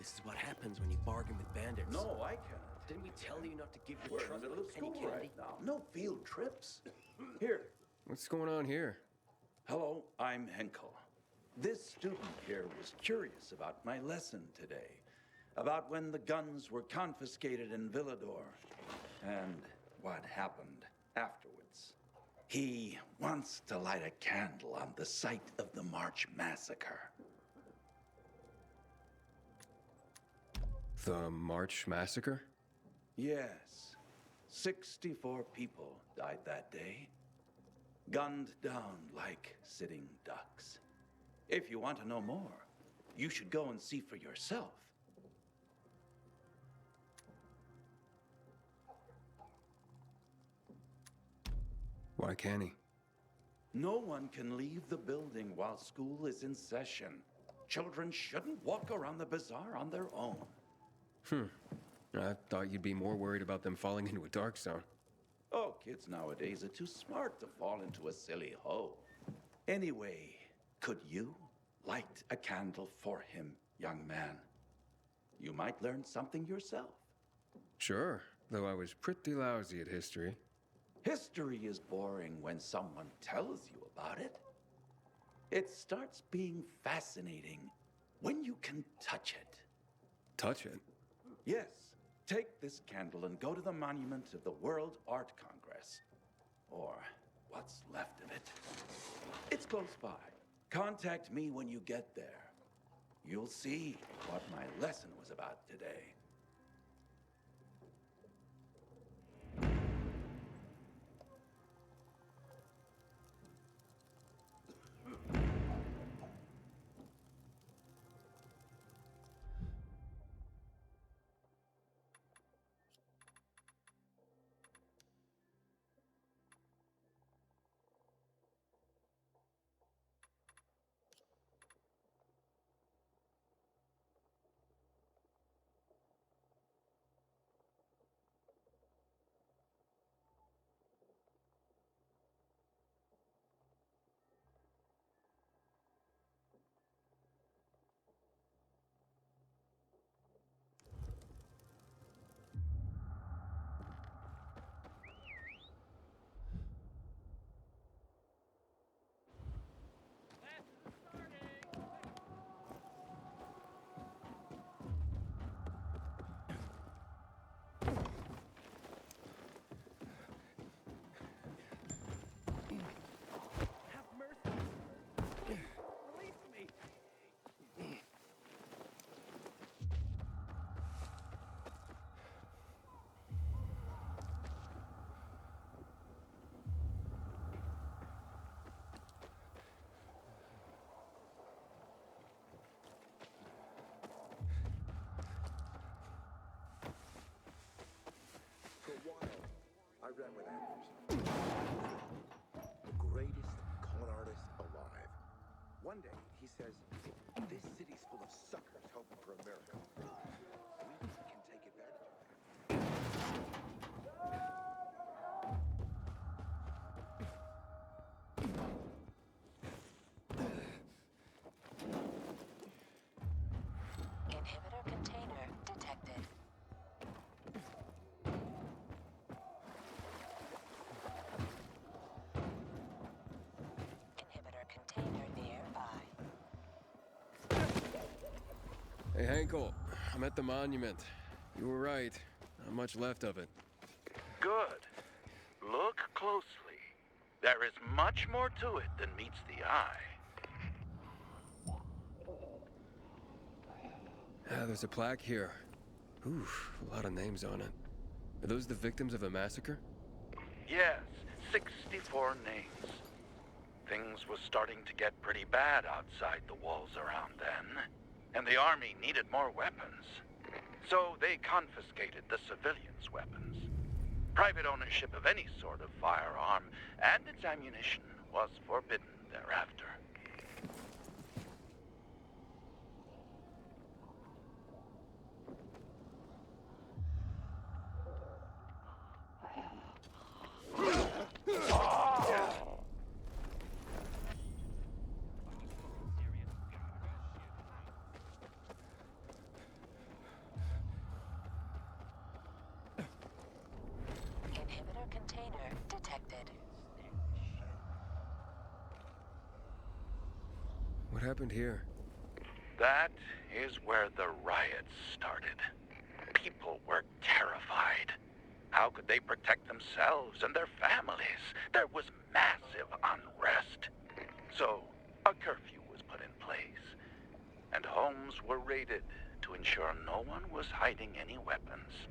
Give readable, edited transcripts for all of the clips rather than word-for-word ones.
This is what happens when you bargain with bandits. No, I cannot. Didn't we tell you not to give your We're in trust the to middle of penny school candy? right now. No field trips. Here. What's going on here? Hello, I'm Henkel. This student here was curious about my lesson today, about when the guns were confiscated in Villador, and what happened afterwards. He wants to light a candle on the site of the March Massacre. The March Massacre? Yes. 64 people died that day. Gunned down like sitting ducks. If you want to know more, you should go and see for yourself. Why can't he? No one can leave the building while school is in session. Children shouldn't walk around the bazaar on their own. I thought you'd be more worried about them falling into a dark zone. Oh, kids nowadays are too smart to fall into a silly hole. Anyway, could you light a candle for him, young man? You might learn something yourself. Sure, though I was pretty lousy at history. History is boring when someone tells you about it. It starts being fascinating when you can touch it. Touch it? Yes, take this candle and go to the monument of the World Art Congress. Or what's left of it. It's close by. Contact me when you get there. You'll see what my lesson was about today. For a while, I ran with Anderson, the greatest con artist alive. One day, he says, this city's full of suckers hoping for America. We can take advantage of that. Inhibitor container detected. Inhibitor container nearby. Hey, Henkel, I'm at the monument. You were right. Not much left of it. Good. Look closely. There is much more to it than meets the eye. There's a plaque here. Oof, a lot of names on it. Are those the victims of a massacre? Yes, 64 names. Things was starting to get pretty bad outside the walls around then, and the army needed more weapons. So they confiscated the civilians' weapons. Private ownership of any sort of firearm and its ammunition was forbidden thereafter. Inhibitor container detected. What happened here? That is where the riots started. People were terrified. How could they protect themselves and their families? There was massive unrest. So, a curfew was put in place, and homes were raided to ensure no one was hiding any weapons.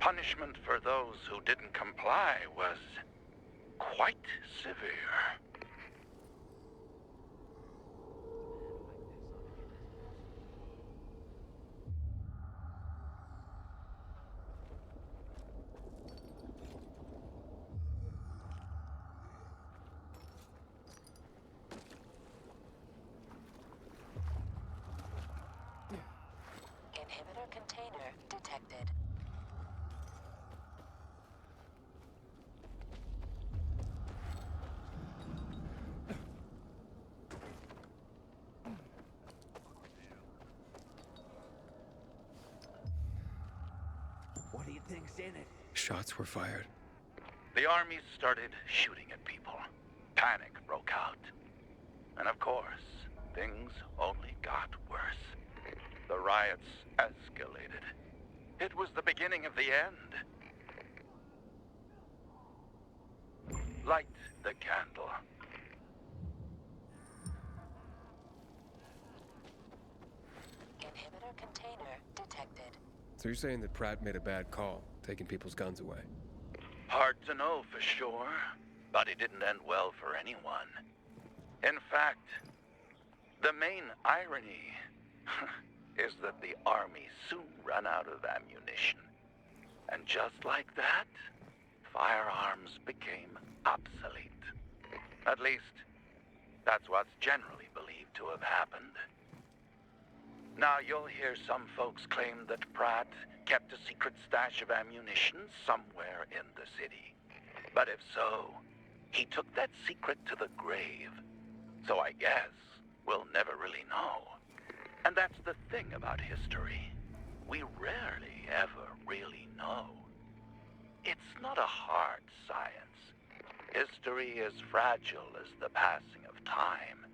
Punishment for those who didn't comply was quite severe. Inhibitor container detected. What do you think's in it? Shots were fired. The armies started shooting at people. Panic broke out. And of course, things only got worse. The riots escalated. It was the beginning of the end. Light the candle. Inhibitor container detected. So you're saying that Pratt made a bad call, taking people's guns away? Hard to know for sure, but it didn't end well for anyone. In fact, the main irony is that the army soon ran out of ammunition. And just like that, firearms became obsolete. At least, that's what's generally believed to have happened. Now, you'll hear some folks claim that Pratt kept a secret stash of ammunition somewhere in the city. But if so, he took that secret to the grave. So I guess we'll never really know. And that's the thing about history. We rarely ever really know. It's not a hard science. History is fragile as the passing of time.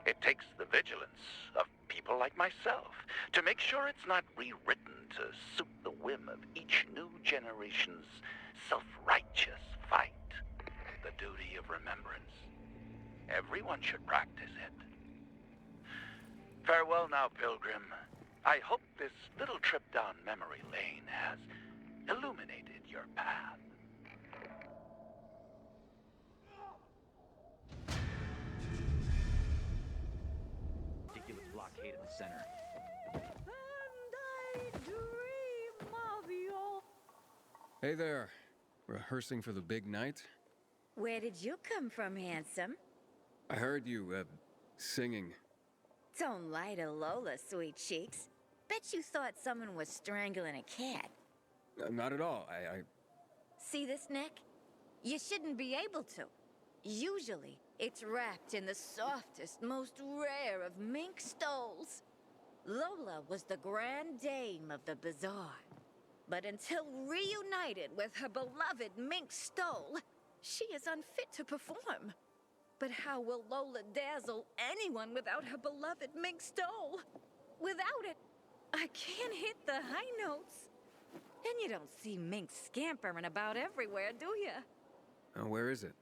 It takes the vigilance of people like myself to make sure it's not rewritten to suit the whim of each new generation's self-righteous fight. The duty of remembrance. Everyone should practice it. Farewell now, Pilgrim. I hope this little trip down memory lane has illuminated your path. Ridiculous blockade in the center. Hey there. Rehearsing for the big night? Where did you come from, handsome? I heard you, singing. Don't lie to Lola, sweet cheeks. Bet you thought someone was strangling a cat. Not at all. I See this neck? You shouldn't be able to. Usually, it's wrapped in the softest, most rare of mink stoles. Lola was the grand dame of the bazaar. But until reunited with her beloved mink stole, she is unfit to perform. But how will Lola dazzle anyone without her beloved mink stole? Without it, I can't hit the high notes. And you don't see mink scampering about everywhere, do you? where is it?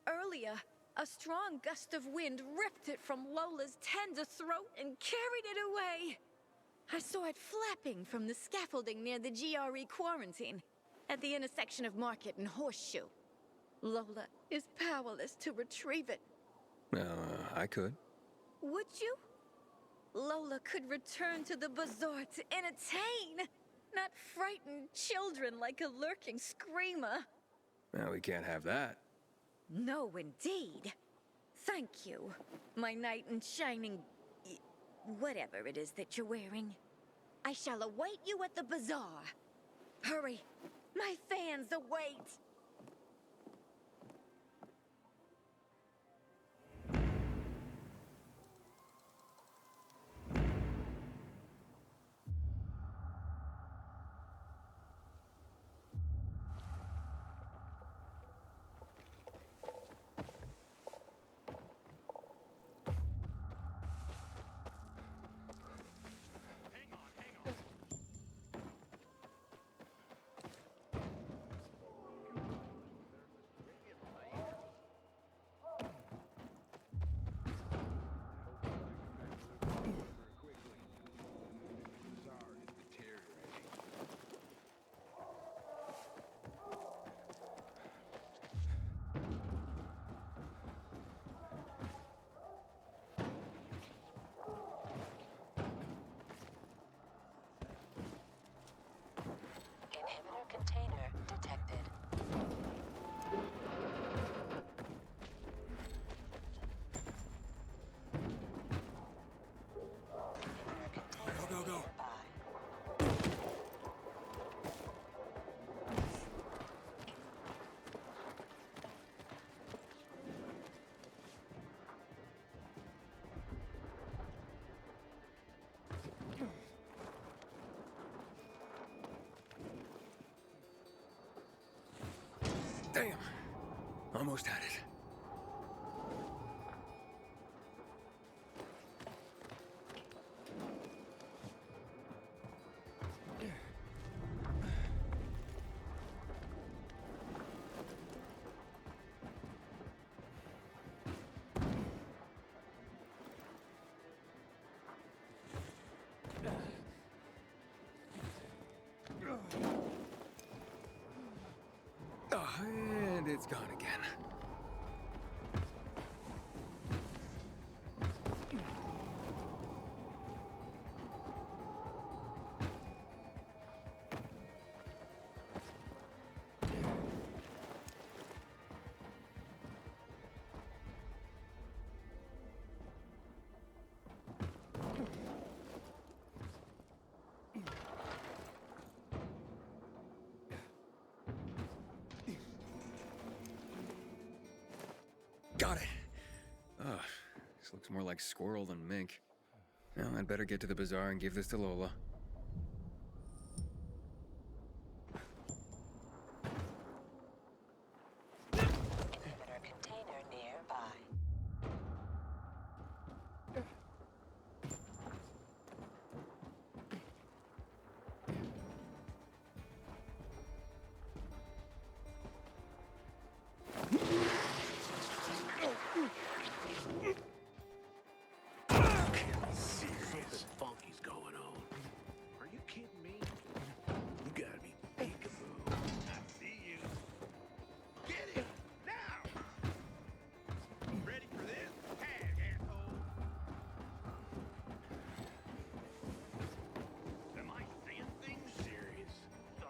Earlier, a strong gust of wind ripped it from Lola's tender throat and carried it away. I saw it flapping from the scaffolding near the GRE quarantine, at the intersection of Market and Horseshoe. Lola is powerless to retrieve it. I could. Would you? Lola could return to the bazaar to entertain, not frighten children like a lurking screamer. Well, we can't have that. No, indeed. Thank you, my knight in shining... whatever it is that you're wearing. I shall await you at the bazaar. Hurry, my fans await. Almost had it. Oh, and it's gone again. Got it. Oh, this looks more like squirrel than mink. Well, I'd better get to the bazaar and give this to Lola. Inhibitor container nearby. Something funky's going on. Are you kidding me? You gotta be peekaboo. I see you. Get him now! Ready for this? Tag, asshole! Am I seeing things serious? The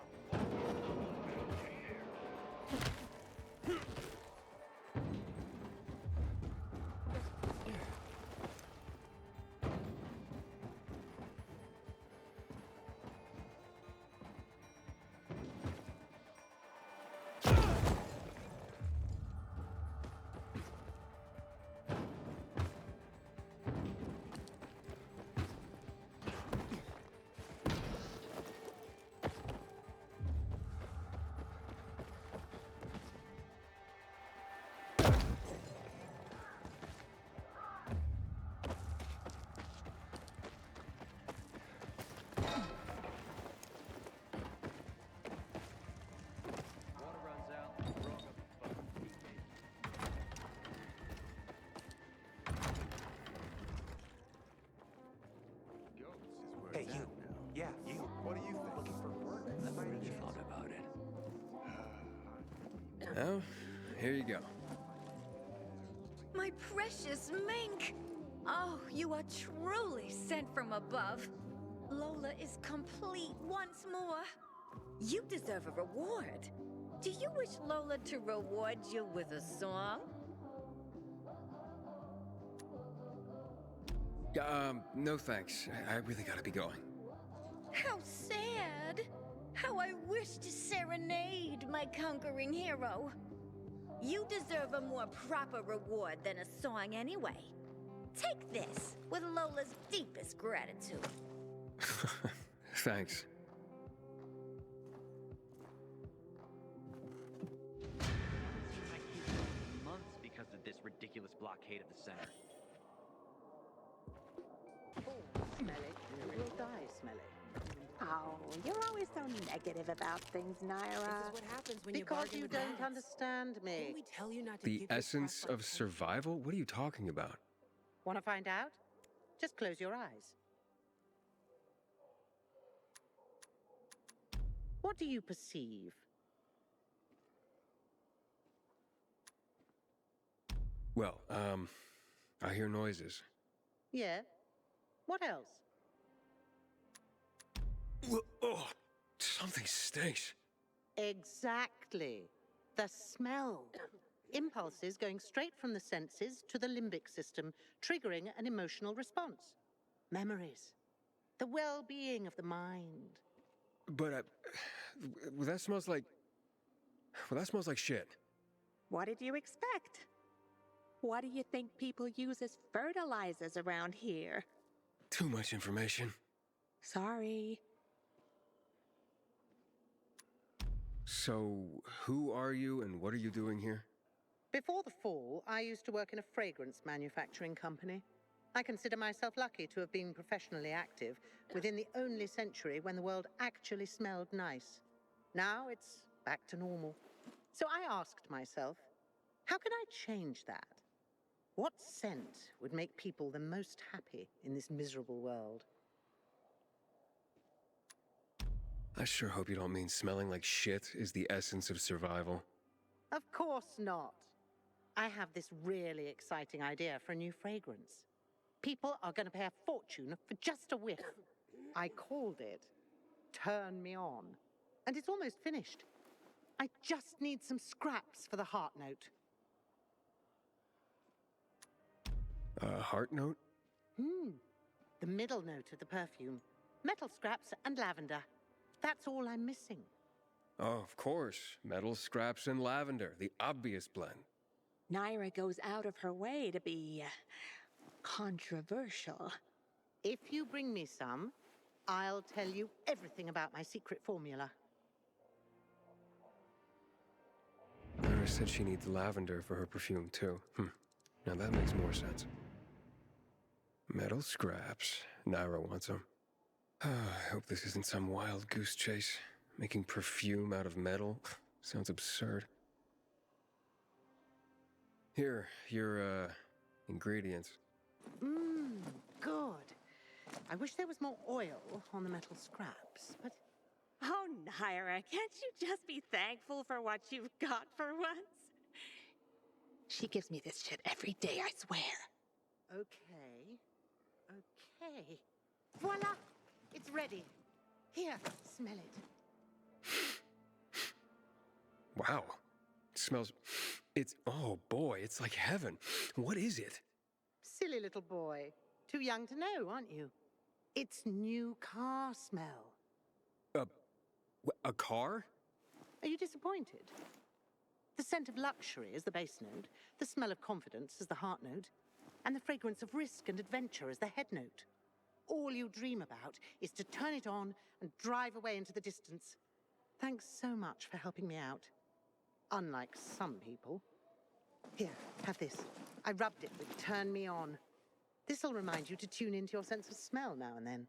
Water runs out. We're all gonna be fucking Hey, you. Yeah, you. What do you think? Looking for work? Never By any really chance? thought about it. Well, here you go. My precious mink! Oh, you are truly sent from above. Lola is complete once more. You deserve a reward. Do you wish Lola to reward you with a song? No thanks. I really gotta be going. How sad! How I wish to serenade my conquering hero. You deserve a more proper reward than a song anyway. Take this with Lola's deepest gratitude. Thanks. Seems like he's lost months because of this ridiculous blockade of the center. Smelly. We'll die smelly. Oh, you're always so negative about things, Naira. This is what happens when you Because bargain you with don't rats. understand Didn't me. we tell you not to The give your essence flashlight of to- survival? What are you talking about? Want to find out? Just close your eyes. What do you perceive? Well, I hear noises. Yeah? What else? Oh, something stinks. Exactly. The smell. Impulses going straight from the senses to the limbic system, triggering an emotional response. Memories. The well-being of the mind. But, well, that smells like... Well, that smells like shit. What did you expect? What do you think people use as fertilizers around here? Too much information. Sorry. So, who are you and what are you doing here? Before the fall, I used to work in a fragrance manufacturing company. I consider myself lucky to have been professionally active within the only century when the world actually smelled nice. Now it's back to normal. So I asked myself, how can I change that? What scent would make people the most happy in this miserable world? I sure hope you don't mean smelling like shit is the essence of survival. Of course not. I have this really exciting idea for a new fragrance. People are going to pay a fortune for just a whiff. I called it Turn Me On. And it's almost finished. I just need some scraps for the heart note. Heart note? The middle note of the perfume. Metal scraps and lavender. That's all I'm missing. Oh, of course. Metal scraps and lavender, the obvious blend. Naira goes out of her way to be controversial. If you bring me some, I'll tell you everything about my secret formula. Naira said she needs lavender for her perfume, too. Now that makes more sense. Metal scraps. Naira wants them. I hope this isn't some wild goose chase. Making perfume out of metal sounds absurd. Here, your, ingredients. Good. I wish there was more oil on the metal scraps, but... Oh, Naira, can't you just be thankful for what you've got for once? She gives me this shit every day, I swear. Okay. Voila! It's ready. Here, smell it. Wow. It smells... Oh boy, it's like heaven. What is it? Silly little boy. Too young to know, aren't you? It's new car smell. A car? Are you disappointed? The scent of luxury is the base note, the smell of confidence is the heart note, and the fragrance of risk and adventure is the head note. All you dream about is to turn it on and drive away into the distance. Thanks so much for helping me out. Unlike some people. Here, have this. I rubbed it with Turn Me On. This'll remind you to tune into your sense of smell now and then.